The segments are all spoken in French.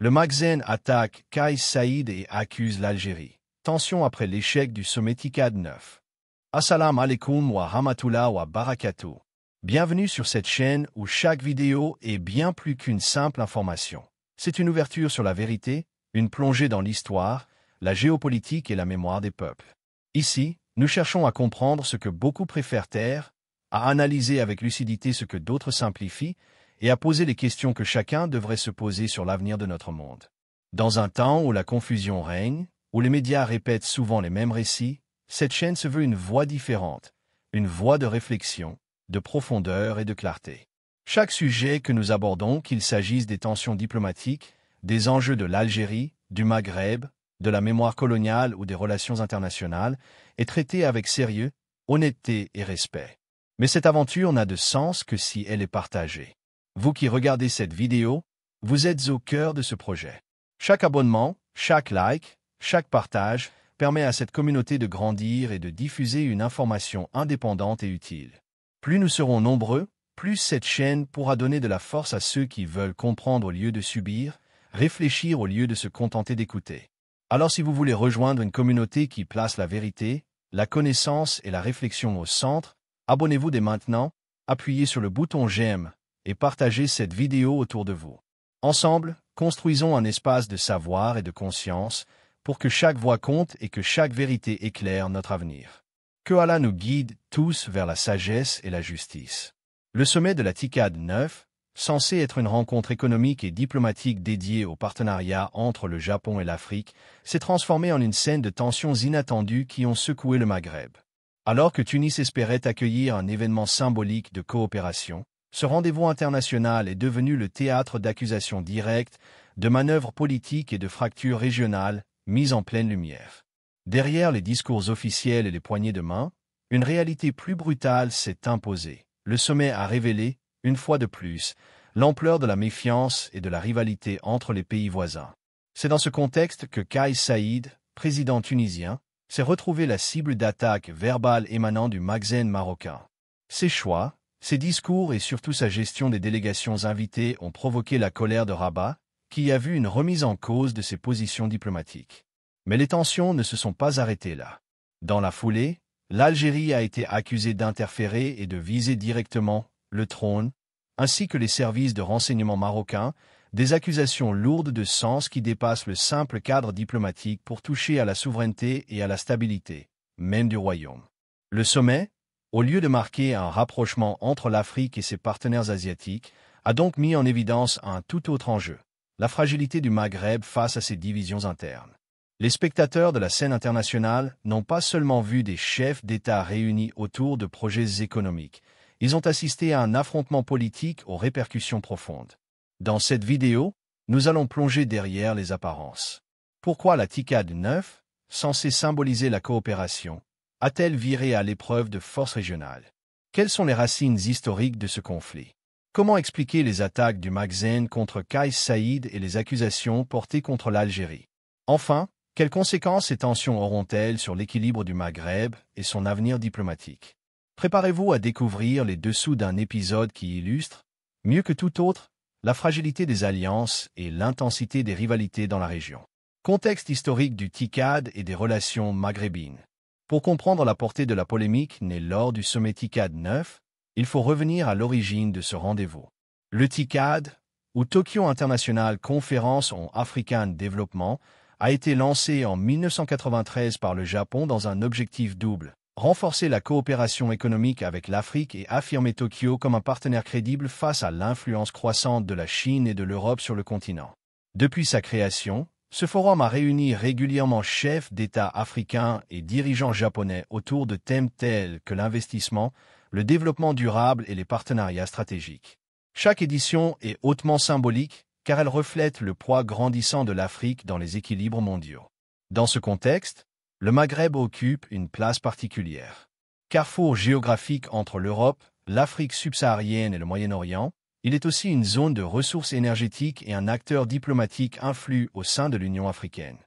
Le Maghreb attaque Kais Saïd et accuse l'Algérie. Tension après l'échec du sommet TICAD 9. Assalamu alaikum wa rahmatullah wa barakatuh. Bienvenue sur cette chaîne où chaque vidéo est bien plus qu'une simple information. C'est une ouverture sur la vérité, une plongée dans l'histoire, la géopolitique et la mémoire des peuples. Ici, nous cherchons à comprendre ce que beaucoup préfèrent taire, à analyser avec lucidité ce que d'autres simplifient, et à poser les questions que chacun devrait se poser sur l'avenir de notre monde. Dans un temps où la confusion règne, où les médias répètent souvent les mêmes récits, cette chaîne se veut une voix différente, une voix de réflexion, de profondeur et de clarté. Chaque sujet que nous abordons, qu'il s'agisse des tensions diplomatiques, des enjeux de l'Algérie, du Maghreb, de la mémoire coloniale ou des relations internationales, est traité avec sérieux, honnêteté et respect. Mais cette aventure n'a de sens que si elle est partagée. Vous qui regardez cette vidéo, vous êtes au cœur de ce projet. Chaque abonnement, chaque like, chaque partage permet à cette communauté de grandir et de diffuser une information indépendante et utile. Plus nous serons nombreux, plus cette chaîne pourra donner de la force à ceux qui veulent comprendre au lieu de subir, réfléchir au lieu de se contenter d'écouter. Alors si vous voulez rejoindre une communauté qui place la vérité, la connaissance et la réflexion au centre, abonnez-vous dès maintenant, appuyez sur le bouton j'aime et partagez cette vidéo autour de vous. Ensemble, construisons un espace de savoir et de conscience pour que chaque voix compte et que chaque vérité éclaire notre avenir. Que Allah nous guide tous vers la sagesse et la justice. Le sommet de la TICAD 9, censé être une rencontre économique et diplomatique dédiée au partenariat entre le Japon et l'Afrique, s'est transformé en une scène de tensions inattendues qui ont secoué le Maghreb. Alors que Tunis espérait accueillir un événement symbolique de coopération, ce rendez-vous international est devenu le théâtre d'accusations directes, de manœuvres politiques et de fractures régionales mises en pleine lumière. Derrière les discours officiels et les poignées de main, une réalité plus brutale s'est imposée. Le sommet a révélé, une fois de plus, l'ampleur de la méfiance et de la rivalité entre les pays voisins. C'est dans ce contexte que Kais Saïd, président tunisien, s'est retrouvé la cible d'attaques verbales émanant du Maghreb marocain. Ses choix, ses discours et surtout sa gestion des délégations invitées ont provoqué la colère de Rabat, qui a vu une remise en cause de ses positions diplomatiques. Mais les tensions ne se sont pas arrêtées là. Dans la foulée, l'Algérie a été accusée d'interférer et de viser directement le trône, ainsi que les services de renseignement marocains, des accusations lourdes de sens qui dépassent le simple cadre diplomatique pour toucher à la souveraineté et à la stabilité, même du royaume. Le sommet, au lieu de marquer un rapprochement entre l'Afrique et ses partenaires asiatiques, a donc mis en évidence un tout autre enjeu, la fragilité du Maghreb face à ses divisions internes. Les spectateurs de la scène internationale n'ont pas seulement vu des chefs d'État réunis autour de projets économiques, ils ont assisté à un affrontement politique aux répercussions profondes. Dans cette vidéo, nous allons plonger derrière les apparences. Pourquoi la TICAD 9, censée symboliser la coopération, a-t-elle viré à l'épreuve de forces régionales? Quelles sont les racines historiques de ce conflit? Comment expliquer les attaques du Maghreb contre Kais Saïd et les accusations portées contre l'Algérie? Enfin, quelles conséquences ces tensions auront-elles sur l'équilibre du Maghreb et son avenir diplomatique? Préparez-vous à découvrir les dessous d'un épisode qui illustre, mieux que tout autre, la fragilité des alliances et l'intensité des rivalités dans la région. Contexte historique du TICAD et des relations maghrébines. Pour comprendre la portée de la polémique née lors du sommet TICAD 9, il faut revenir à l'origine de ce rendez-vous. Le TICAD, ou Tokyo International Conference on African Development, a été lancé en 1993 par le Japon dans un objectif double: renforcer la coopération économique avec l'Afrique et affirmer Tokyo comme un partenaire crédible face à l'influence croissante de la Chine et de l'Europe sur le continent. Depuis sa création, ce forum a réuni régulièrement chefs d'État africains et dirigeants japonais autour de thèmes tels que l'investissement, le développement durable et les partenariats stratégiques. Chaque édition est hautement symbolique car elle reflète le poids grandissant de l'Afrique dans les équilibres mondiaux. Dans ce contexte, le Maghreb occupe une place particulière. Carrefour géographique entre l'Europe, l'Afrique subsaharienne et le Moyen-Orient, il est aussi une zone de ressources énergétiques et un acteur diplomatique influent au sein de l'Union africaine.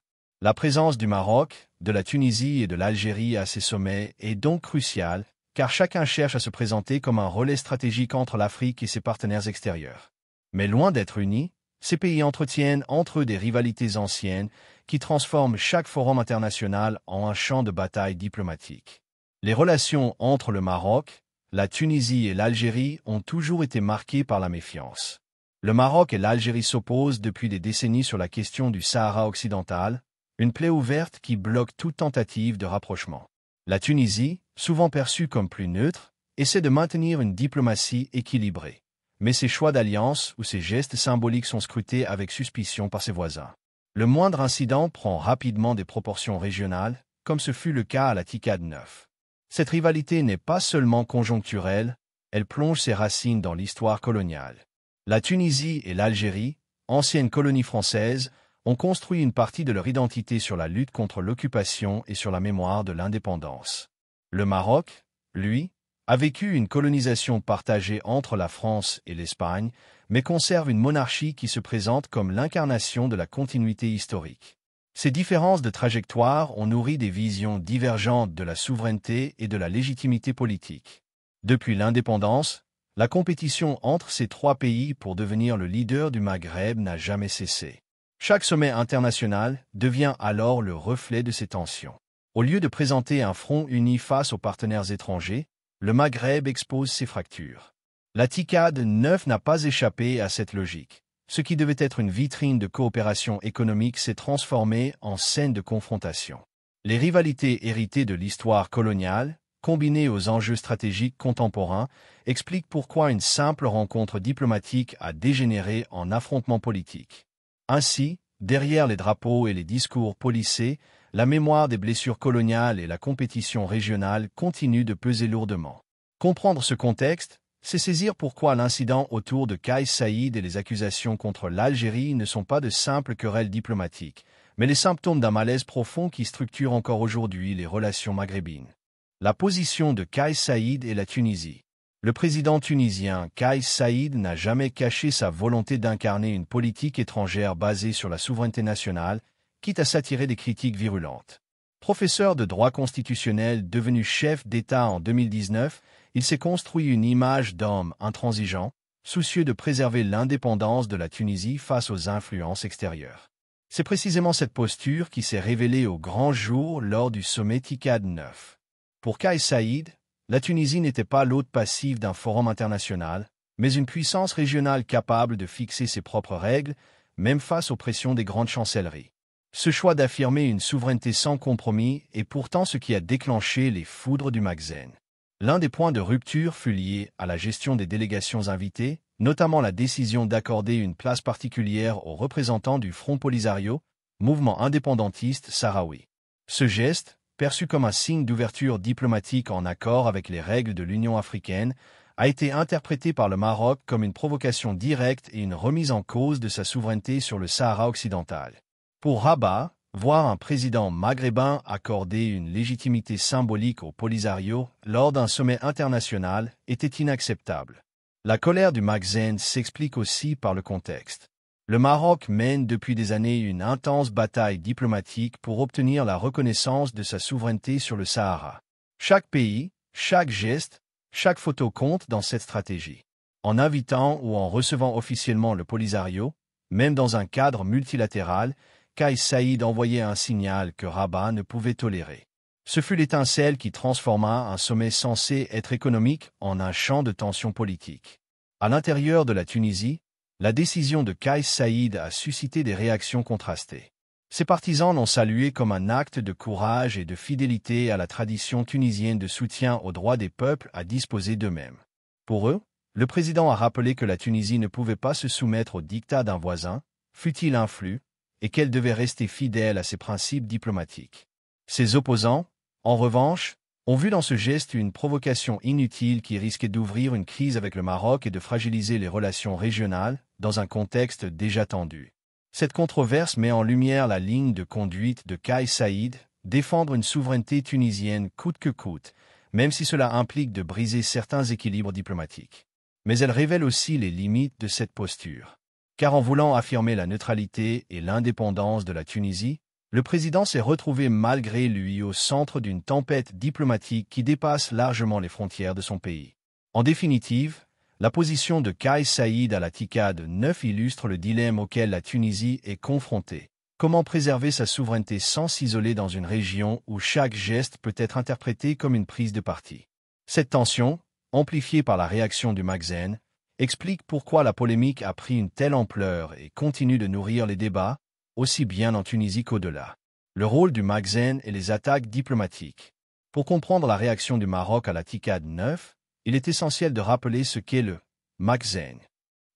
La présence du Maroc, de la Tunisie et de l'Algérie à ces sommets est donc cruciale, car chacun cherche à se présenter comme un relais stratégique entre l'Afrique et ses partenaires extérieurs. Mais loin d'être unis, ces pays entretiennent entre eux des rivalités anciennes qui transforment chaque forum international en un champ de bataille diplomatique. Les relations entre le Maroc, la Tunisie et l'Algérie ont toujours été marquées par la méfiance. Le Maroc et l'Algérie s'opposent depuis des décennies sur la question du Sahara occidental, une plaie ouverte qui bloque toute tentative de rapprochement. La Tunisie, souvent perçue comme plus neutre, essaie de maintenir une diplomatie équilibrée. Mais ses choix d'alliance ou ses gestes symboliques sont scrutés avec suspicion par ses voisins. Le moindre incident prend rapidement des proportions régionales, comme ce fut le cas à la TICAD 9. Cette rivalité n'est pas seulement conjoncturelle, elle plonge ses racines dans l'histoire coloniale. La Tunisie et l'Algérie, anciennes colonies françaises, ont construit une partie de leur identité sur la lutte contre l'occupation et sur la mémoire de l'indépendance. Le Maroc, lui, a vécu une colonisation partagée entre la France et l'Espagne, mais conserve une monarchie qui se présente comme l'incarnation de la continuité historique. Ces différences de trajectoire ont nourri des visions divergentes de la souveraineté et de la légitimité politique. Depuis l'indépendance, la compétition entre ces trois pays pour devenir le leader du Maghreb n'a jamais cessé. Chaque sommet international devient alors le reflet de ces tensions. Au lieu de présenter un front uni face aux partenaires étrangers, le Maghreb expose ses fractures. La TICAD 9 n'a pas échappé à cette logique. Ce qui devait être une vitrine de coopération économique s'est transformé en scène de confrontation. Les rivalités héritées de l'histoire coloniale, combinées aux enjeux stratégiques contemporains, expliquent pourquoi une simple rencontre diplomatique a dégénéré en affrontement politique. Ainsi, derrière les drapeaux et les discours policés, la mémoire des blessures coloniales et la compétition régionale continuent de peser lourdement. Comprendre ce contexte, c'est saisir pourquoi l'incident autour de Kais Saïd et les accusations contre l'Algérie ne sont pas de simples querelles diplomatiques, mais les symptômes d'un malaise profond qui structure encore aujourd'hui les relations maghrébines. La position de Kais Saïd et la Tunisie. Le président tunisien Kais Saïd n'a jamais caché sa volonté d'incarner une politique étrangère basée sur la souveraineté nationale, quitte à s'attirer des critiques virulentes. Professeur de droit constitutionnel devenu chef d'État en 2019, il s'est construit une image d'homme intransigeant, soucieux de préserver l'indépendance de la Tunisie face aux influences extérieures. C'est précisément cette posture qui s'est révélée au grand jour lors du sommet TICAD 9. Pour Kais Saïd, la Tunisie n'était pas l'hôte passif d'un forum international, mais une puissance régionale capable de fixer ses propres règles, même face aux pressions des grandes chancelleries. Ce choix d'affirmer une souveraineté sans compromis est pourtant ce qui a déclenché les foudres du Maghreb. L'un des points de rupture fut lié à la gestion des délégations invitées, notamment la décision d'accorder une place particulière aux représentants du Front Polisario, mouvement indépendantiste sahraoui. Ce geste, perçu comme un signe d'ouverture diplomatique en accord avec les règles de l'Union africaine, a été interprété par le Maroc comme une provocation directe et une remise en cause de sa souveraineté sur le Sahara occidental. Pour Rabat, voir un président maghrébin accorder une légitimité symbolique au Polisario lors d'un sommet international était inacceptable. La colère du Maghreb s'explique aussi par le contexte. Le Maroc mène depuis des années une intense bataille diplomatique pour obtenir la reconnaissance de sa souveraineté sur le Sahara. Chaque pays, chaque geste, chaque photo compte dans cette stratégie. En invitant ou en recevant officiellement le Polisario, même dans un cadre multilatéral, Kais Saïd envoyait un signal que Rabat ne pouvait tolérer. Ce fut l'étincelle qui transforma un sommet censé être économique en un champ de tension politique. À l'intérieur de la Tunisie, la décision de Kais Saïd a suscité des réactions contrastées. Ses partisans l'ont salué comme un acte de courage et de fidélité à la tradition tunisienne de soutien aux droits des peuples à disposer d'eux-mêmes. Pour eux, le président a rappelé que la Tunisie ne pouvait pas se soumettre au diktat d'un voisin, fût-il influent, et qu'elle devait rester fidèle à ses principes diplomatiques. Ses opposants, en revanche, ont vu dans ce geste une provocation inutile qui risquait d'ouvrir une crise avec le Maroc et de fragiliser les relations régionales dans un contexte déjà tendu. Cette controverse met en lumière la ligne de conduite de Kais Saïd, défendre une souveraineté tunisienne coûte que coûte, même si cela implique de briser certains équilibres diplomatiques. Mais elle révèle aussi les limites de cette posture. Car en voulant affirmer la neutralité et l'indépendance de la Tunisie, le président s'est retrouvé malgré lui au centre d'une tempête diplomatique qui dépasse largement les frontières de son pays. En définitive, La position de Kais Saïed à la TICAD 9 illustre le dilemme auquel la Tunisie est confrontée. Comment préserver sa souveraineté sans s'isoler dans une région où chaque geste peut être interprété comme une prise de parti? Cette tension, amplifiée par la réaction du Maghreb, explique pourquoi la polémique a pris une telle ampleur et continue de nourrir les débats, aussi bien en Tunisie qu'au-delà. Le rôle du Maghreb et les attaques diplomatiques. Pour comprendre la réaction du Maroc à la TICAD 9, il est essentiel de rappeler ce qu'est le Maghreb.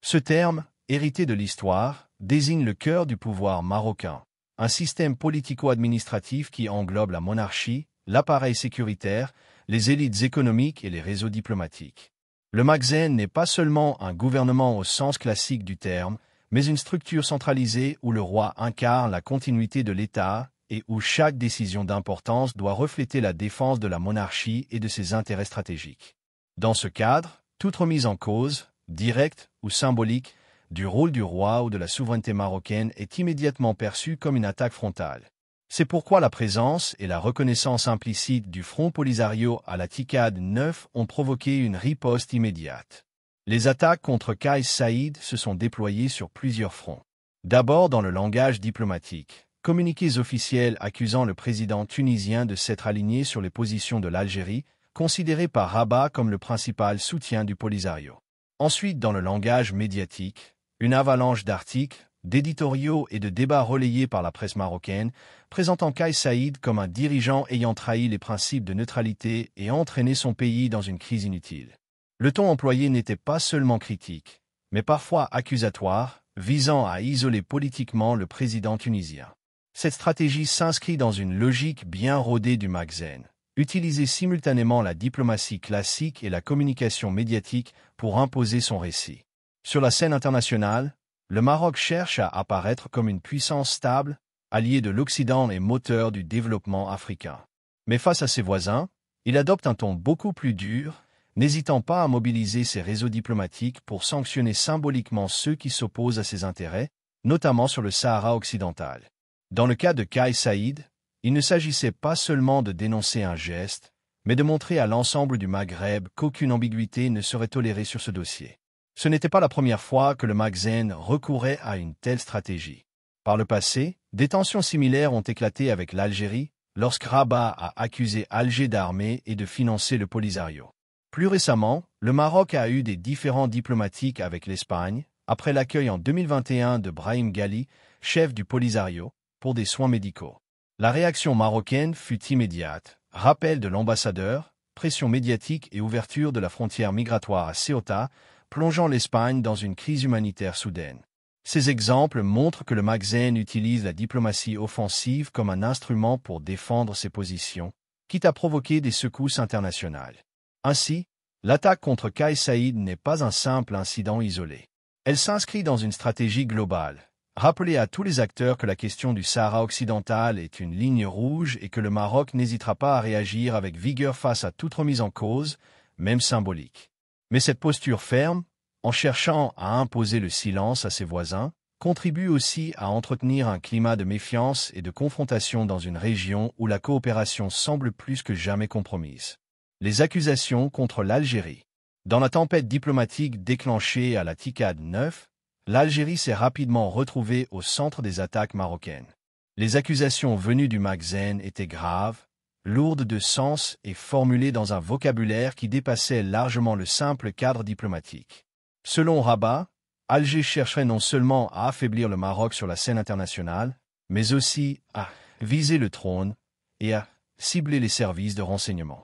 Ce terme, hérité de l'histoire, désigne le cœur du pouvoir marocain, un système politico-administratif qui englobe la monarchie, l'appareil sécuritaire, les élites économiques et les réseaux diplomatiques. Le Maghreb n'est pas seulement un gouvernement au sens classique du terme, mais une structure centralisée où le roi incarne la continuité de l'État et où chaque décision d'importance doit refléter la défense de la monarchie et de ses intérêts stratégiques. Dans ce cadre, toute remise en cause, directe ou symbolique, du rôle du roi ou de la souveraineté marocaine est immédiatement perçue comme une attaque frontale. C'est pourquoi la présence et la reconnaissance implicite du Front Polisario à la TICAD 9 ont provoqué une riposte immédiate. Les attaques contre Kais Saïed se sont déployées sur plusieurs fronts. D'abord dans le langage diplomatique, communiqués officiels accusant le président tunisien de s'être aligné sur les positions de l'Algérie, considéré par Rabat comme le principal soutien du Polisario. Ensuite dans le langage médiatique, une avalanche d'articles, d'éditoriaux et de débats relayés par la presse marocaine, présentant Kais Saïed comme un dirigeant ayant trahi les principes de neutralité et entraîné son pays dans une crise inutile. Le ton employé n'était pas seulement critique, mais parfois accusatoire, visant à isoler politiquement le président tunisien. Cette stratégie s'inscrit dans une logique bien rodée du Maghreb, utiliser simultanément la diplomatie classique et la communication médiatique pour imposer son récit. Sur la scène internationale, le Maroc cherche à apparaître comme une puissance stable, alliée de l'Occident et moteur du développement africain. Mais face à ses voisins, il adopte un ton beaucoup plus dur, n'hésitant pas à mobiliser ses réseaux diplomatiques pour sanctionner symboliquement ceux qui s'opposent à ses intérêts, notamment sur le Sahara occidental. Dans le cas de Kais Saïed, il ne s'agissait pas seulement de dénoncer un geste, mais de montrer à l'ensemble du Maghreb qu'aucune ambiguïté ne serait tolérée sur ce dossier. Ce n'était pas la première fois que le Maghreb recourait à une telle stratégie. Par le passé, des tensions similaires ont éclaté avec l'Algérie, lorsque Rabat a accusé Alger d'armer et de financer le Polisario. Plus récemment, le Maroc a eu des différends diplomatiques avec l'Espagne, après l'accueil en 2021 de Brahim Ghali, chef du Polisario, pour des soins médicaux. La réaction marocaine fut immédiate, rappel de l'ambassadeur, pression médiatique et ouverture de la frontière migratoire à Ceuta, plongeant l'Espagne dans une crise humanitaire soudaine. Ces exemples montrent que le Maghreb utilise la diplomatie offensive comme un instrument pour défendre ses positions, quitte à provoquer des secousses internationales. Ainsi, l'attaque contre Kais Saïed n'est pas un simple incident isolé. Elle s'inscrit dans une stratégie globale. Rappeler à tous les acteurs que la question du Sahara occidental est une ligne rouge et que le Maroc n'hésitera pas à réagir avec vigueur face à toute remise en cause, même symbolique. Mais cette posture ferme, en cherchant à imposer le silence à ses voisins, contribue aussi à entretenir un climat de méfiance et de confrontation dans une région où la coopération semble plus que jamais compromise. Les accusations contre l'Algérie. Dans la tempête diplomatique déclenchée à la TICAD 9, l'Algérie s'est rapidement retrouvée au centre des attaques marocaines. Les accusations venues du Maghreb étaient graves, lourdes de sens et formulées dans un vocabulaire qui dépassait largement le simple cadre diplomatique. Selon Rabat, Alger chercherait non seulement à affaiblir le Maroc sur la scène internationale, mais aussi à viser le trône et à cibler les services de renseignement.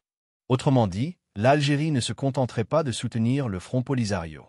Autrement dit, l'Algérie ne se contenterait pas de soutenir le Front Polisario.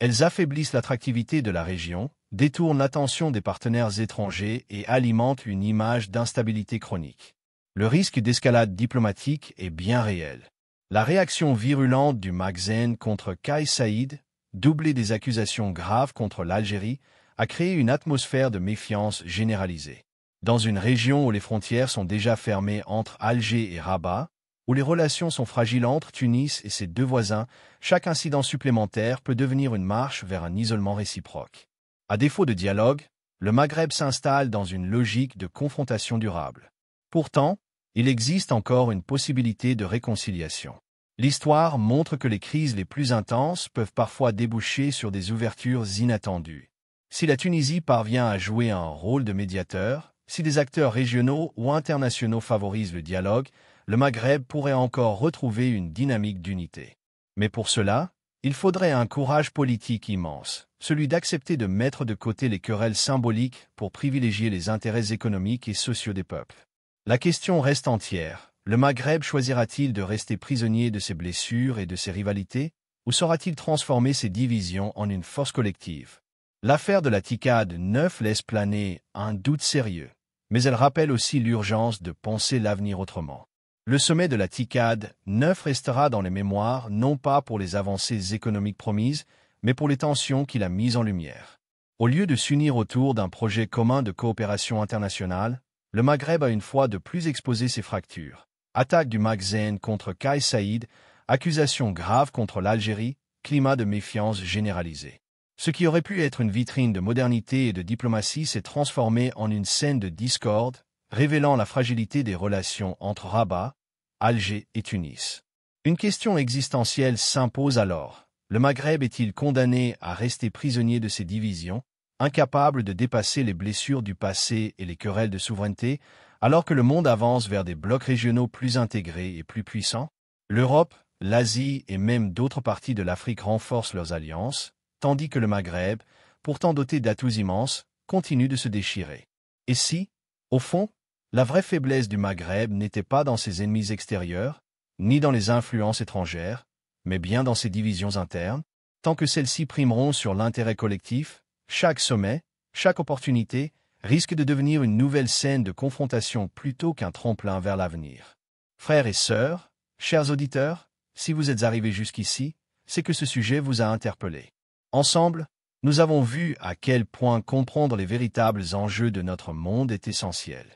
Elles affaiblissent l'attractivité de la région, détournent l'attention des partenaires étrangers et alimentent une image d'instabilité chronique. Le risque d'escalade diplomatique est bien réel. La réaction virulente du Maghreb contre Kais Saïed, doublée des accusations graves contre l'Algérie, a créé une atmosphère de méfiance généralisée. Dans une région où les frontières sont déjà fermées entre Alger et Rabat, où les relations sont fragiles entre Tunis et ses deux voisins, chaque incident supplémentaire peut devenir une marche vers un isolement réciproque. À défaut de dialogue, le Maghreb s'installe dans une logique de confrontation durable. Pourtant, il existe encore une possibilité de réconciliation. L'histoire montre que les crises les plus intenses peuvent parfois déboucher sur des ouvertures inattendues. Si la Tunisie parvient à jouer un rôle de médiateur, si des acteurs régionaux ou internationaux favorisent le dialogue, le Maghreb pourrait encore retrouver une dynamique d'unité. Mais pour cela, il faudrait un courage politique immense, celui d'accepter de mettre de côté les querelles symboliques pour privilégier les intérêts économiques et sociaux des peuples. La question reste entière. Le Maghreb choisira-t-il de rester prisonnier de ses blessures et de ses rivalités, ou saura-t-il transformer ses divisions en une force collective? L'affaire de la TICAD 9 laisse planer un doute sérieux, mais elle rappelle aussi l'urgence de penser l'avenir autrement. Le sommet de la TICAD 9 restera dans les mémoires non pas pour les avancées économiques promises, mais pour les tensions qu'il a mises en lumière. Au lieu de s'unir autour d'un projet commun de coopération internationale, le Maghreb a une fois de plus exposé ses fractures. Attaque du Maghreb contre Kais Saïd, accusations graves contre l'Algérie, climat de méfiance généralisé. Ce qui aurait pu être une vitrine de modernité et de diplomatie s'est transformé en une scène de discorde, révélant la fragilité des relations entre Rabat, Alger et Tunis. Une question existentielle s'impose alors. Le Maghreb est-il condamné à rester prisonnier de ses divisions, incapable de dépasser les blessures du passé et les querelles de souveraineté, alors que le monde avance vers des blocs régionaux plus intégrés et plus puissants? L'Europe, l'Asie et même d'autres parties de l'Afrique renforcent leurs alliances, tandis que le Maghreb, pourtant doté d'atouts immenses, continue de se déchirer. Et si, au fond, la vraie faiblesse du Maghreb n'était pas dans ses ennemis extérieurs, ni dans les influences étrangères, mais bien dans ses divisions internes, tant que celles-ci primeront sur l'intérêt collectif, chaque sommet, chaque opportunité, risque de devenir une nouvelle scène de confrontation plutôt qu'un tremplin vers l'avenir. Frères et sœurs, chers auditeurs, si vous êtes arrivés jusqu'ici, c'est que ce sujet vous a interpellé. Ensemble, nous avons vu à quel point comprendre les véritables enjeux de notre monde est essentiel.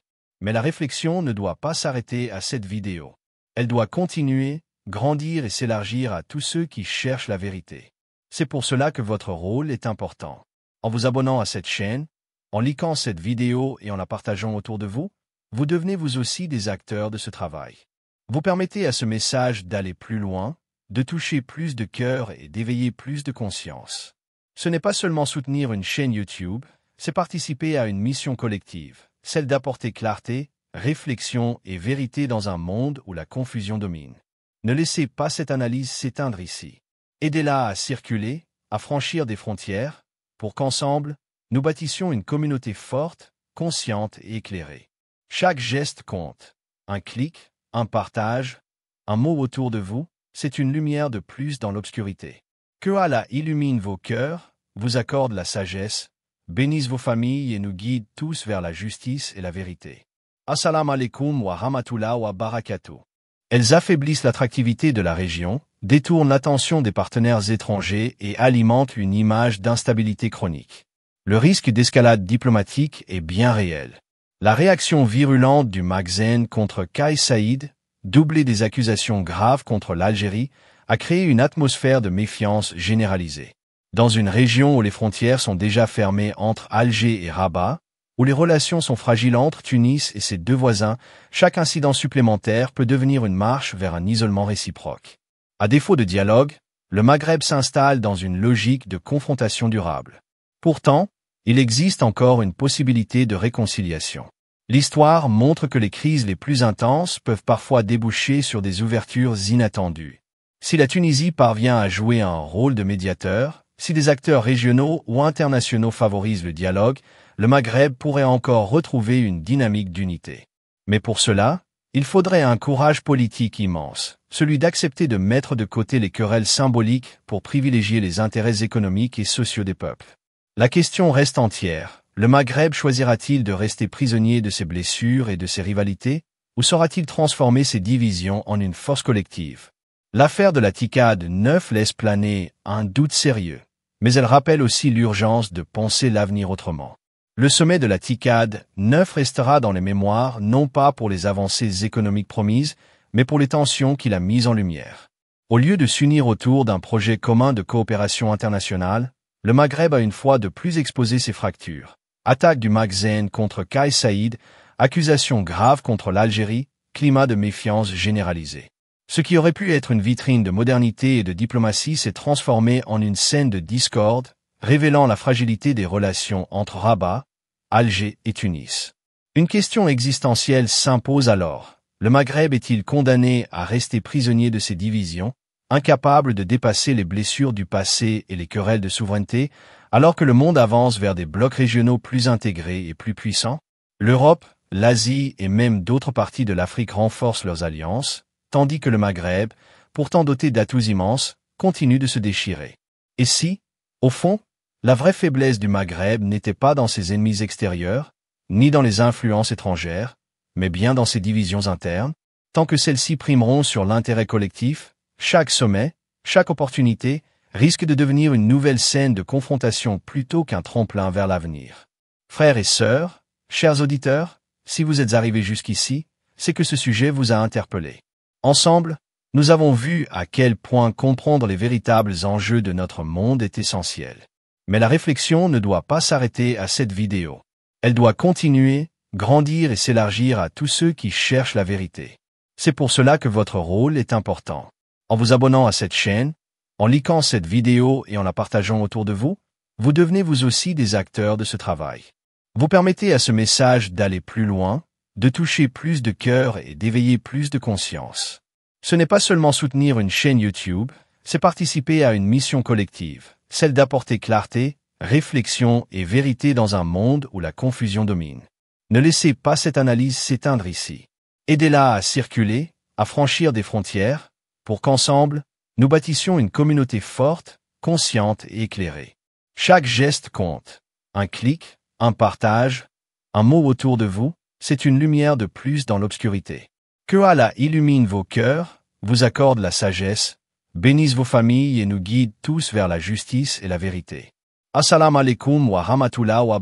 Mais la réflexion ne doit pas s'arrêter à cette vidéo. Elle doit continuer, grandir et s'élargir à tous ceux qui cherchent la vérité. C'est pour cela que votre rôle est important. En vous abonnant à cette chaîne, en likant cette vidéo et en la partageant autour de vous, vous devenez vous aussi des acteurs de ce travail. Vous permettez à ce message d'aller plus loin, de toucher plus de cœurs et d'éveiller plus de conscience. Ce n'est pas seulement soutenir une chaîne YouTube, c'est participer à une mission collective, celle d'apporter clarté, réflexion et vérité dans un monde où la confusion domine. Ne laissez pas cette analyse s'éteindre ici. Aidez-la à circuler, à franchir des frontières, pour qu'ensemble, nous bâtissions une communauté forte, consciente et éclairée. Chaque geste compte. Un clic, un partage, un mot autour de vous, c'est une lumière de plus dans l'obscurité. Que Allah illumine vos cœurs, vous accorde la sagesse, bénisse vos familles et nous guide tous vers la justice et la vérité. Assalamu alaikum wa rahmatullah wa barakatuh. Elles affaiblissent l'attractivité de la région, détournent l'attention des partenaires étrangers et alimentent une image d'instabilité chronique. Le risque d'escalade diplomatique est bien réel. La réaction virulente du Maghreb contre Kais Saïd, doublée des accusations graves contre l'Algérie, a créé une atmosphère de méfiance généralisée. Dans une région où les frontières sont déjà fermées entre Alger et Rabat, où les relations sont fragiles entre Tunis et ses deux voisins, chaque incident supplémentaire peut devenir une marche vers un isolement réciproque. À défaut de dialogue, le Maghreb s'installe dans une logique de confrontation durable. Pourtant, il existe encore une possibilité de réconciliation. L'histoire montre que les crises les plus intenses peuvent parfois déboucher sur des ouvertures inattendues. Si la Tunisie parvient à jouer un rôle de médiateur, si des acteurs régionaux ou internationaux favorisent le dialogue, le Maghreb pourrait encore retrouver une dynamique d'unité. Mais pour cela, il faudrait un courage politique immense, celui d'accepter de mettre de côté les querelles symboliques pour privilégier les intérêts économiques et sociaux des peuples. La question reste entière. Le Maghreb choisira-t-il de rester prisonnier de ses blessures et de ses rivalités, ou saura-t-il transformer ses divisions en une force collective? L'affaire de la TICAD 9 laisse planer un doute sérieux, mais elle rappelle aussi l'urgence de penser l'avenir autrement. Le sommet de la TICAD 9 restera dans les mémoires non pas pour les avancées économiques promises, mais pour les tensions qu'il a mises en lumière. Au lieu de s'unir autour d'un projet commun de coopération internationale, le Maghreb a une fois de plus exposé ses fractures. Attaque du Maghreb contre Kais Saïd, accusations graves contre l'Algérie, climat de méfiance généralisé. Ce qui aurait pu être une vitrine de modernité et de diplomatie s'est transformé en une scène de discorde, révélant la fragilité des relations entre Rabat, Alger et Tunis. Une question existentielle s'impose alors. Le Maghreb est-il condamné à rester prisonnier de ses divisions, incapable de dépasser les blessures du passé et les querelles de souveraineté, alors que le monde avance vers des blocs régionaux plus intégrés et plus puissants? L'Europe, l'Asie et même d'autres parties de l'Afrique renforcent leurs alliances, tandis que le Maghreb, pourtant doté d'atouts immenses, continue de se déchirer. Et si, au fond, la vraie faiblesse du Maghreb n'était pas dans ses ennemis extérieurs, ni dans les influences étrangères, mais bien dans ses divisions internes, tant que celles-ci primeront sur l'intérêt collectif, chaque sommet, chaque opportunité, risque de devenir une nouvelle scène de confrontation plutôt qu'un tremplin vers l'avenir. Frères et sœurs, chers auditeurs, si vous êtes arrivés jusqu'ici, c'est que ce sujet vous a interpellé. Ensemble, nous avons vu à quel point comprendre les véritables enjeux de notre monde est essentiel. Mais la réflexion ne doit pas s'arrêter à cette vidéo. Elle doit continuer, grandir et s'élargir à tous ceux qui cherchent la vérité. C'est pour cela que votre rôle est important. En vous abonnant à cette chaîne, en likant cette vidéo et en la partageant autour de vous, vous devenez vous aussi des acteurs de ce travail. Vous permettez à ce message d'aller plus loin, de toucher plus de cœurs et d'éveiller plus de conscience. Ce n'est pas seulement soutenir une chaîne YouTube, c'est participer à une mission collective, celle d'apporter clarté, réflexion et vérité dans un monde où la confusion domine. Ne laissez pas cette analyse s'éteindre ici. Aidez-la à circuler, à franchir des frontières, pour qu'ensemble, nous bâtissions une communauté forte, consciente et éclairée. Chaque geste compte. Un clic, un partage, un mot autour de vous, c'est une lumière de plus dans l'obscurité. Que Allah illumine vos cœurs, vous accorde la sagesse, bénisse vos familles et nous guide tous vers la justice et la vérité. Assalamu alaikum wa rahmatullah wa